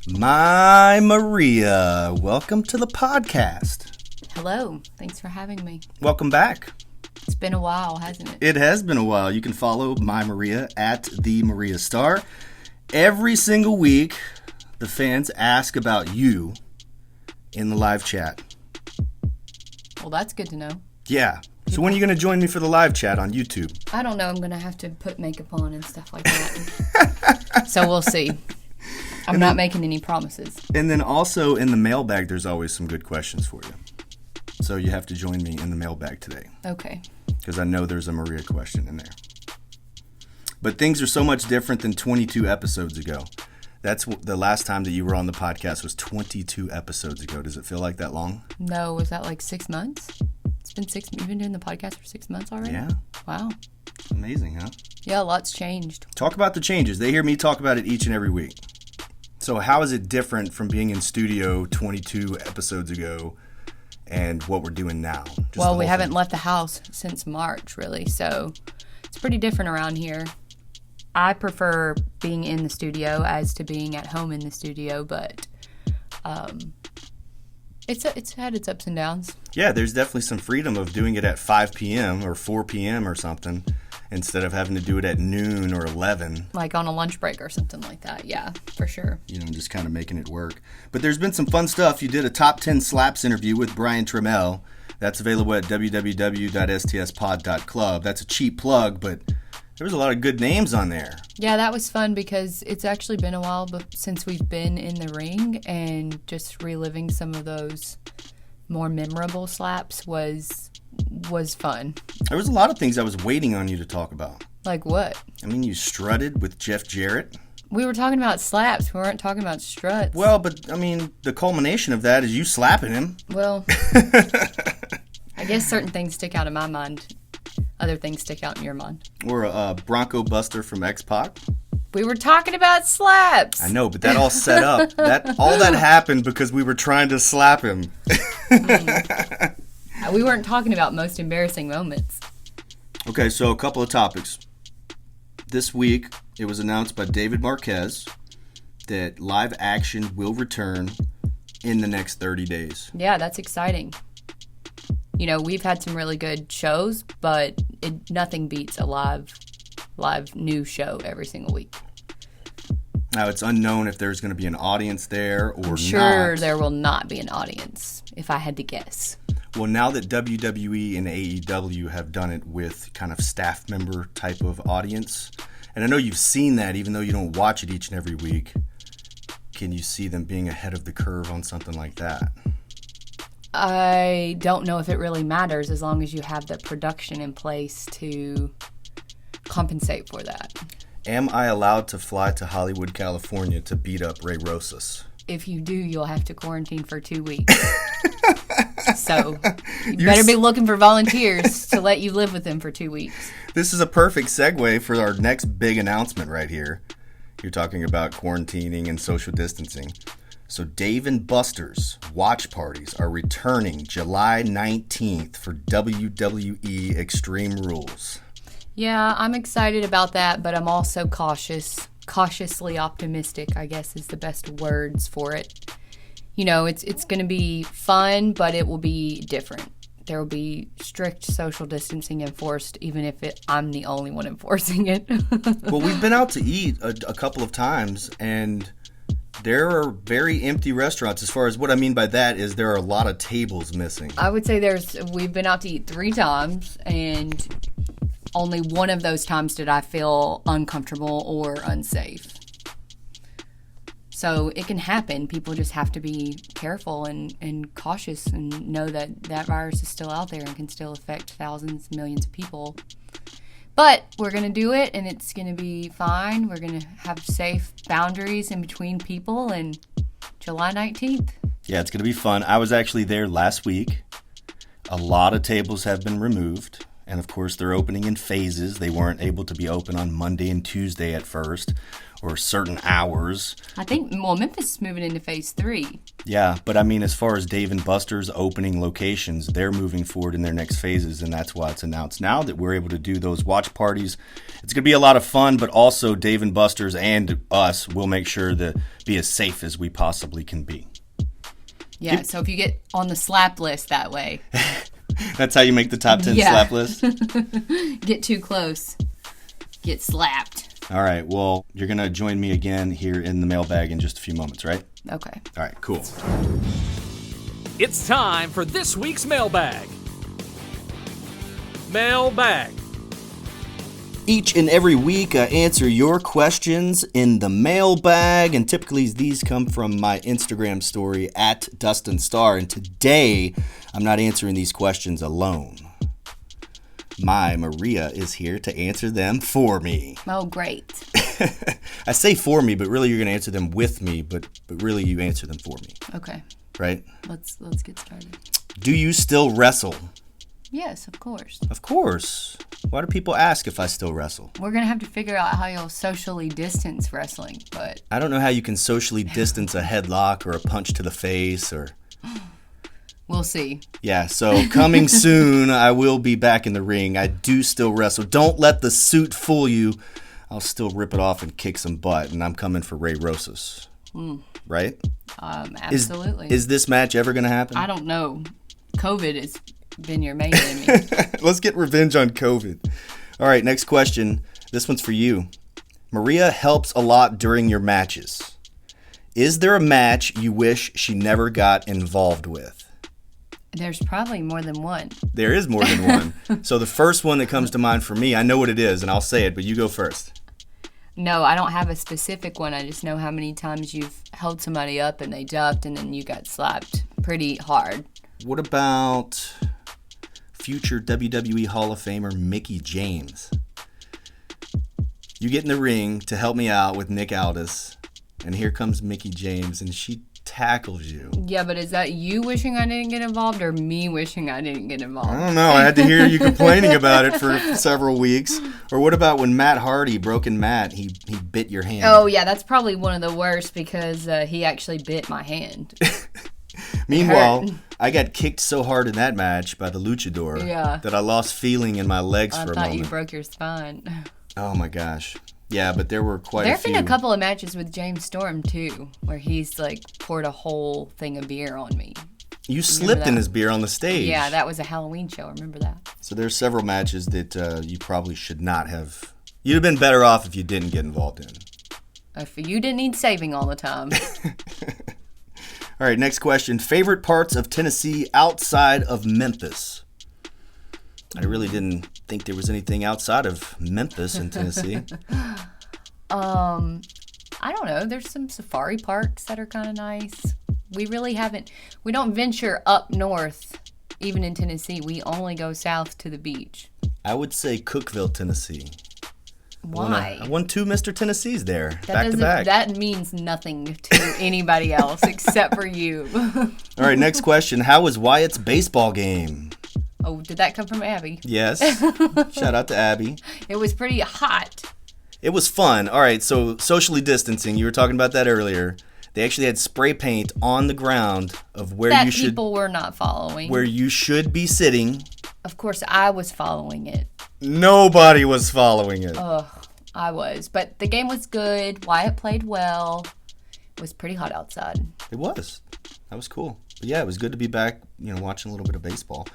My Maria, welcome to the podcast. Hello. Thanks for having me. Welcome back. It's been a while, hasn't it? It has been a while. You can follow My Maria at the Maria Starr. Every single week, the fans ask about you in the live chat. Well, that's good to know. Yeah. So when are you going to join me for the live chat on YouTube? I don't know. I'm going to have to put makeup on and stuff like that. So we'll see. I'm not making any promises. And then also in the mailbag, there's always some good questions for you. So you have to join me in the mailbag today. Okay. Because I know there's a Maria question in there. But things are so much different than 22 episodes ago. That's the last time that you were on the podcast was 22 episodes ago. Does it feel like that long? No, was that like 6 months? It's been 6. You've been doing the podcast for 6 months already? Yeah. Wow. Amazing, huh? Yeah, a lot's changed. Talk about the changes. They hear me talk about it each and every week. So how is it different from being in studio 22 episodes ago and what we're doing now? Well, we haven't left the house since March, really, so it's pretty different around here. I prefer being in the studio as to being at home in the studio, but it's had its ups and downs. Yeah, there's definitely some freedom of doing it at 5 p.m. or 4 p.m. or something instead of having to do it at noon or 11. Like on a lunch break or something like that. Yeah, for sure. You know, just kind of making it work. But there's been some fun stuff. You did a top 10 slaps interview with Brian Trammell. That's available at www.stspod.club. That's a cheap plug, but there was a lot of good names on there. Yeah, that was fun because it's actually been a while since we've been in the ring, and just reliving some of those more memorable slaps was fun. There was a lot of things I was waiting on you to talk about. Like what? I mean, you strutted with Jeff Jarrett. We were talking about slaps. We weren't talking about struts. Well, but, I mean, the culmination of that is you slapping him. Well, I guess certain things stick out in my mind. Other things stick out in your mind. Or a Bronco Buster from X-Pac. We were talking about slaps. I know, but that all set up. All that happened because we were trying to slap him. We weren't talking about most embarrassing moments. Okay, so a couple of topics. This week, it was announced by David Marquez that live action will return in the next 30 days. Yeah, that's exciting. You know, we've had some really good shows, but nothing beats a live new show every single week. Now, it's unknown if there's going to be an audience there or not. Sure, there will not be an audience, if I had to guess. Well, now that WWE and AEW have done it with kind of staff member type of audience, and I know you've seen that even though you don't watch it each and every week, can you see them being ahead of the curve on something like that? I don't know if it really matters as long as you have the production in place to compensate for that. Am I allowed to fly to Hollywood, California to beat up Ray Rosas? If you do, you'll have to quarantine for 2 weeks. So you better be looking for volunteers to let you live with them for 2 weeks. This is a perfect segue for our next big announcement right here. You're talking about quarantining and social distancing. So Dave & Buster's watch parties are returning July 19th for WWE Extreme Rules. Yeah, I'm excited about that, but I'm also cautiously optimistic, I guess is the best words for it. You know, it's going to be fun, but it will be different. There will be strict social distancing enforced, even if I'm the only one enforcing it. Well, we've been out to eat a couple of times, and there are very empty restaurants. As far as what I mean by that is there are a lot of tables missing. I would say we've been out to eat 3 times, and only one of those times did I feel uncomfortable or unsafe. So it can happen. People just have to be careful and cautious and know that that virus is still out there and can still affect thousands, millions of people. But we're going to do it, and it's going to be fine. We're going to have safe boundaries in between people, and July 19th. Yeah, it's going to be fun. I was actually there last week. A lot of tables have been removed, And of course, they're opening in phases. They weren't able to be open on Monday and Tuesday at first, or certain hours. I think, Memphis is moving into phase 3. Yeah, but I mean, as far as Dave & Buster's opening locations, they're moving forward in their next phases, and that's why it's announced now that we're able to do those watch parties. It's going to be a lot of fun, but also Dave & Buster's and us will make sure to be as safe as we possibly can be. Yeah, so if you get on the slap list that way. That's how you make the top 10 slap list? Get too close. Get slapped. All right, well, you're going to join me again here in the mailbag in just a few moments, right? Okay. All right, cool. It's time for this week's mailbag. Mailbag. Each and every week, I answer your questions in the mailbag, and typically these come from my Instagram story at Dustin Starr. And today, I'm not answering these questions alone. My Maria is here to answer them for me. Oh, great. I say for me, but really you're going to answer them with me, but really you answer them for me. Okay. Right? Let's get started. Do you still wrestle? Yes, of course. Of course. Why do people ask if I still wrestle? We're going to have to figure out how you'll socially distance wrestling, but... I don't know how you can socially distance a headlock or a punch to the face or... We'll see. Yeah, so coming soon, I will be back in the ring. I do still wrestle. Don't let the suit fool you. I'll still rip it off and kick some butt, and I'm coming for Ray Rosas. Right? Absolutely. Is this match ever going to happen? I don't know. COVID has been your main enemy. Let's get revenge on COVID. All right, next question. This one's for you. Maria helps a lot during your matches. Is there a match you wish she never got involved with? There's probably more than one. There is more than one. So the first one that comes to mind for me, I know what it is, and I'll say it, but you go first. No, I don't have a specific one. I just know how many times you've held somebody up and they ducked and then you got slapped pretty hard. What about future WWE Hall of Famer Mickie James? You get in the ring to help me out with Nick Aldis, and here comes Mickie James, and she tackles you. Yeah, but is that you wishing I didn't get involved or me wishing I didn't get involved? I don't know. I had to hear you complaining about it for several weeks. Or what about when Matt Hardy, Broken Matt, he bit your hand? Oh, yeah, that's probably one of the worst because he actually bit my hand. Meanwhile, I got kicked so hard in that match by the luchador that I lost feeling in my legs for a moment. I thought you broke your spine. Oh, my gosh. Yeah, but there were quite a few. There have been a couple of matches with James Storm, too, where he's, poured a whole thing of beer on me. You slipped in his beer on the stage. Yeah, that was a Halloween show. Remember that? So there's several matches that you probably should not have. You'd have been better off if you didn't get involved in. If you didn't need saving all the time. All right, next question. Favorite parts of Tennessee outside of Memphis? I really didn't think there was anything outside of Memphis in Tennessee. I don't know. There's some safari parks that are kind of nice. We don't venture up north, even in Tennessee. We only go south to the beach. I would say Cookeville, Tennessee. Why? I won 2 Mr. Tennessees there, back to back. That means nothing to anybody else except for you. All right, next question. How was Wyatt's baseball game? Oh, did that come from Abby? Yes. Shout out to Abby. It was pretty hot. It was fun. All right, so socially distancing. You were talking about that earlier. They actually had spray paint on the ground of where that you should. People were not following. Where you should be sitting. Of course, I was following it. Nobody was following it. Ugh, I was. But the game was good. Wyatt played well. It was pretty hot outside. It was. That was cool. But yeah, it was good to be back, watching a little bit of baseball.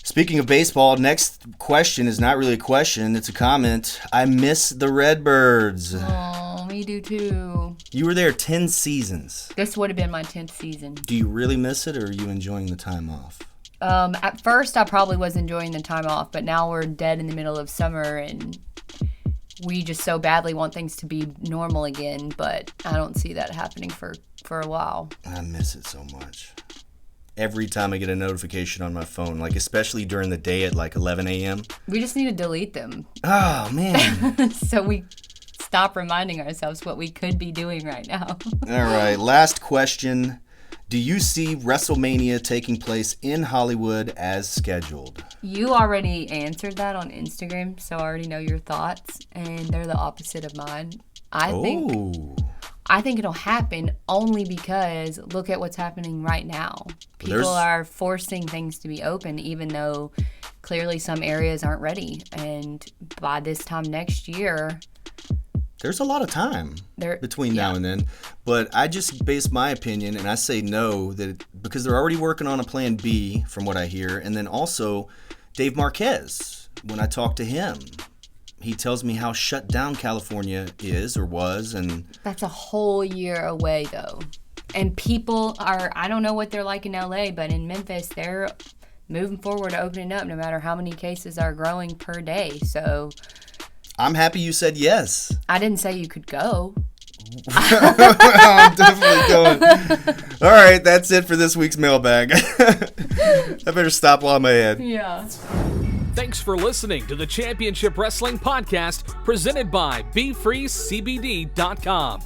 Speaking of baseball, next question is not really a question. It's a comment. I miss the Redbirds. Oh, me do too. You were there 10 seasons. This would have been my 10th season. Do you really miss it, or are you enjoying the time off? At first, I probably was enjoying the time off, but now we're dead in the middle of summer, and we just so badly want things to be normal again, but I don't see that happening for a while. I miss it so much. Every time I get a notification on my phone, especially during the day at 11 a.m. We just need to delete them. Oh, man. So we stop reminding ourselves what we could be doing right now. All right, last question. Do you see WrestleMania taking place in Hollywood as scheduled? You already answered that on Instagram, so I already know your thoughts, and they're the opposite of mine. I think it'll happen only because look at what's happening right now. People are forcing things to be open, even though clearly some areas aren't ready. And by this time next year, there's a lot of time between now and then. But I just base my opinion, and I say no, because they're already working on a plan B, from what I hear. And then also, Dave Marquez, when I talk to him, he tells me how shut down California is or was. And that's a whole year away, though. And people are, I don't know what they're like in LA, but in Memphis, they're moving forward, opening up, no matter how many cases are growing per day. So I'm happy you said yes. I didn't say you could go. I'm definitely going. All right, that's it for this week's mailbag. I better stop while I'm ahead. Yeah. Thanks for listening to the Championship Wrestling Podcast presented by BFreeCBD.com.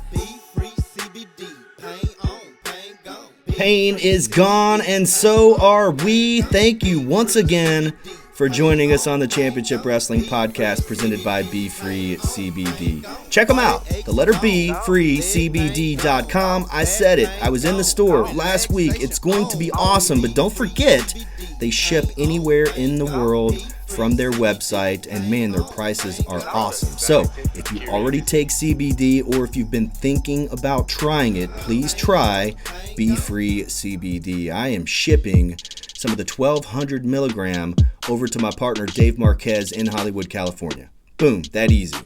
Pain is gone, and so are we. Thank you once again for joining us on the Championship Wrestling Podcast presented by BFree CBD. Check them out. The letter B, freecbd.com. I said it. I was in the store last week. It's going to be awesome, but don't forget, they ship anywhere in the world from their website, and man, their prices are awesome. So if you already take CBD, or if you've been thinking about trying it, please try BFree CBD. I am shipping some of the 1,200 milligram over to my partner Dave Marquez in Hollywood, California. Boom, that easy.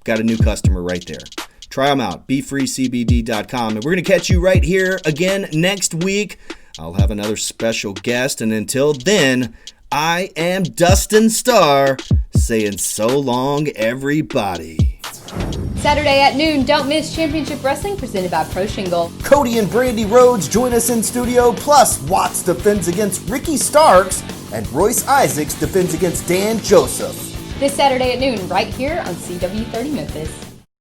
Got a new customer right there. Try them out, BFreeCBD.com. And we're going to catch you right here again next week. I'll have another special guest, and until then, I am Dustin Starr, saying so long, everybody. Saturday at noon, don't miss Championship Wrestling presented by Pro Shingle. Cody and Brandy Rhodes join us in studio, plus Watts defends against Ricky Starks, and Royce Isaacs defends against Dan Joseph. This Saturday at noon, right here on CW30 Memphis.